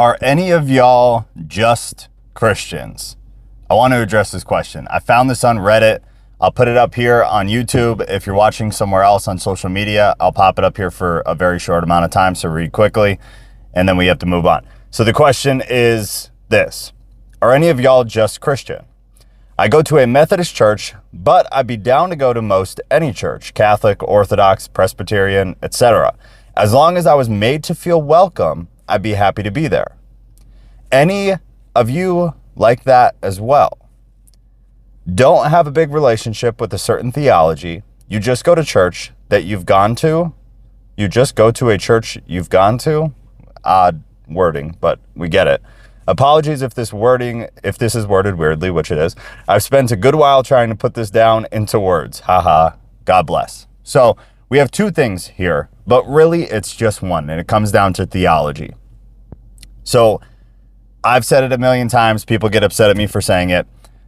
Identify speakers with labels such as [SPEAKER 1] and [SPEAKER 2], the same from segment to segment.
[SPEAKER 1] Are any of y'all just Christians? I want to address this question. I found this on Reddit. I'll put it up here on YouTube. If you're watching somewhere else on social media, I'll pop it up here for a very short amount of time, so read quickly, and then we have to move on. So the question is this: are any of y'all just Christian? I go to a Methodist church, but I'd be down to go to most any church, Catholic, Orthodox, Presbyterian, etc. As long as I was made to feel welcome, I'd be happy to be there. Any of you like that as well? Don't have a big relationship with a certain theology. You just go to church that you've gone to. You just go to a church you've gone to. Odd wording, but we get it. Apologies if this is worded weirdly, which it is. I've spent a good while trying to put this down into words. Haha. God bless. So we have two things here, but really it's just one, and it comes down to theology. So I've said it a million times. People get upset at me for saying it.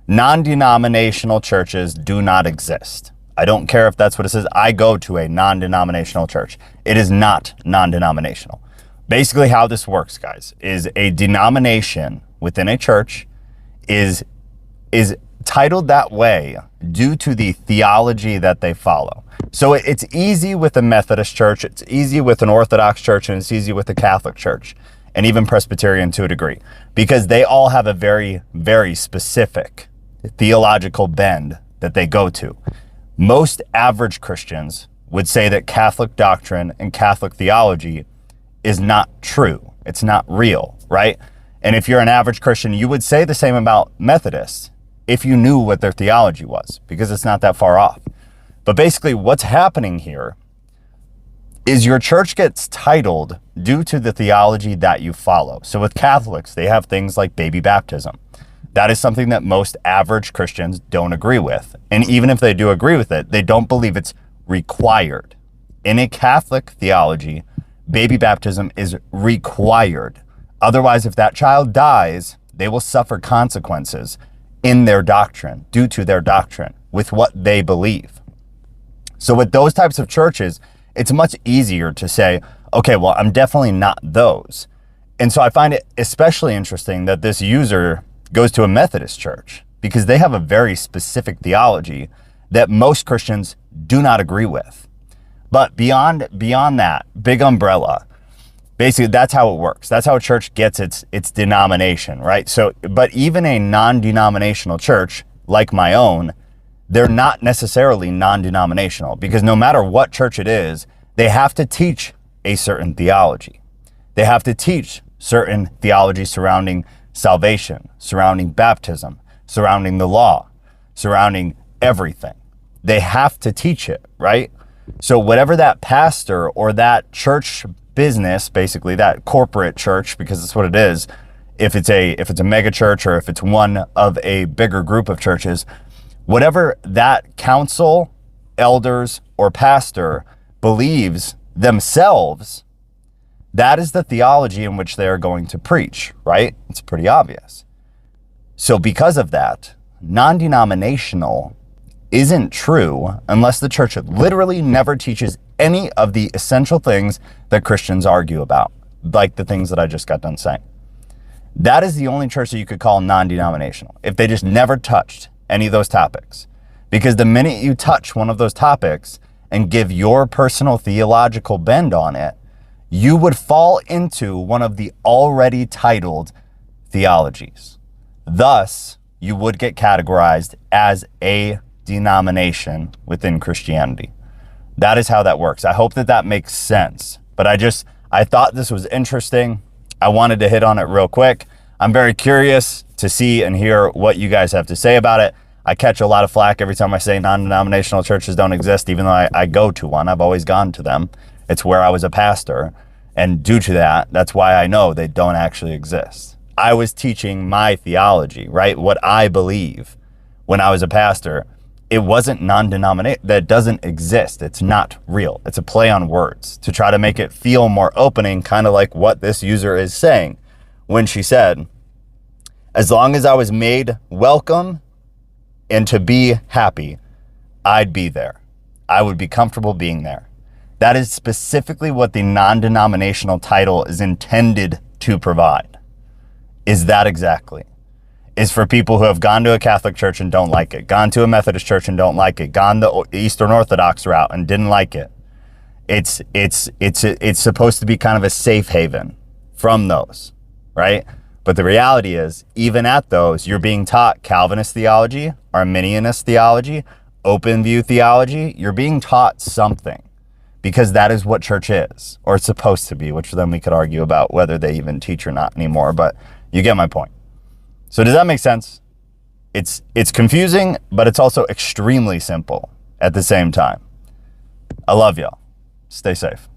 [SPEAKER 1] Non-denominational churches do not exist. I don't care if that's what it says. I go to a non-denominational church. It is not non-denominational. Basically how this works, guys, is a denomination within a church is titled that way due to the theology that they follow. So it's easy with a Methodist church, it's easy with an Orthodox church, and it's easy with a Catholic church, and even Presbyterian to a degree, because they all have a very, very specific theological bend that they go to. Most average Christians would say that Catholic doctrine and Catholic theology is not true. It's not real, right? And if you're an average Christian, you would say the same about Methodists if you knew what their theology was, because it's not that far off. But basically what's happening here is your church gets titled due to the theology that you follow. So with Catholics, they have things like baby baptism. That is something that most average Christians don't agree with. And even if they do agree with it, they don't believe it's required. In a Catholic theology, baby baptism is required. Otherwise, if that child dies, they will suffer consequences in their doctrine, due to their doctrine, with what they believe. So with those types of churches, it's much easier to say, okay, well, I'm definitely not those. And so I find it especially interesting that this user goes to a Methodist church, because they have a very specific theology that most Christians do not agree with. But beyond that big umbrella, basically that's how it works. That's how a church gets its denomination, right? So, but even a non-denominational church like my own, they're not necessarily non-denominational, because no matter what church it is, they have to teach a certain theology. They have to teach certain theology surrounding salvation, surrounding baptism, surrounding the law, surrounding everything. They have to teach it, right? So whatever that pastor or that church business, basically that corporate church, because that's what it is, if it's a mega church or if it's one of a bigger group of churches, whatever that council, elders, or pastor believes themselves, that is the theology in which they are going to preach, right? It's pretty obvious. So because of that, non-denominational isn't true unless the church literally never teaches any of the essential things that Christians argue about, like the things that I just got done saying. That is the only church that you could call non-denominational, if they just never touched any of those topics. Because the minute you touch one of those topics and give your personal theological bend on it, you would fall into one of the already titled theologies. Thus, you would get categorized as a denomination within Christianity. That is how that works. I hope that that makes sense. But I thought this was interesting. I wanted to hit on it real quick. I'm very curious to see and hear what you guys have to say about it. I catch a lot of flack every time I say non-denominational churches don't exist, even though I go to one. I've always gone to them. It's where I was a pastor. And due to that, that's why I know they don't actually exist. I was teaching my theology, right? What I believe when I was a pastor. It wasn't non-denominational. That doesn't exist. It's not real. It's a play on words to try to make it feel more opening, kind of like what this user is saying when she said, as long as I was made welcome and to be happy, I'd be there. I would be comfortable being there. That is specifically what the non-denominational title is intended to provide. is that exactly. Is for people who have gone to a Catholic church and don't like it, gone to a Methodist church and don't like it, gone the Eastern Orthodox route and didn't like it. It's supposed to be kind of a safe haven from those, right? But the reality is, even at those, you're being taught Calvinist theology, Arminianist theology, open view theology. You're being taught something, because that is what church is, or it's supposed to be, which then we could argue about whether they even teach or not anymore, but you get my point. So does that make sense? It's confusing, but it's also extremely simple at the same time. I love y'all. Stay safe.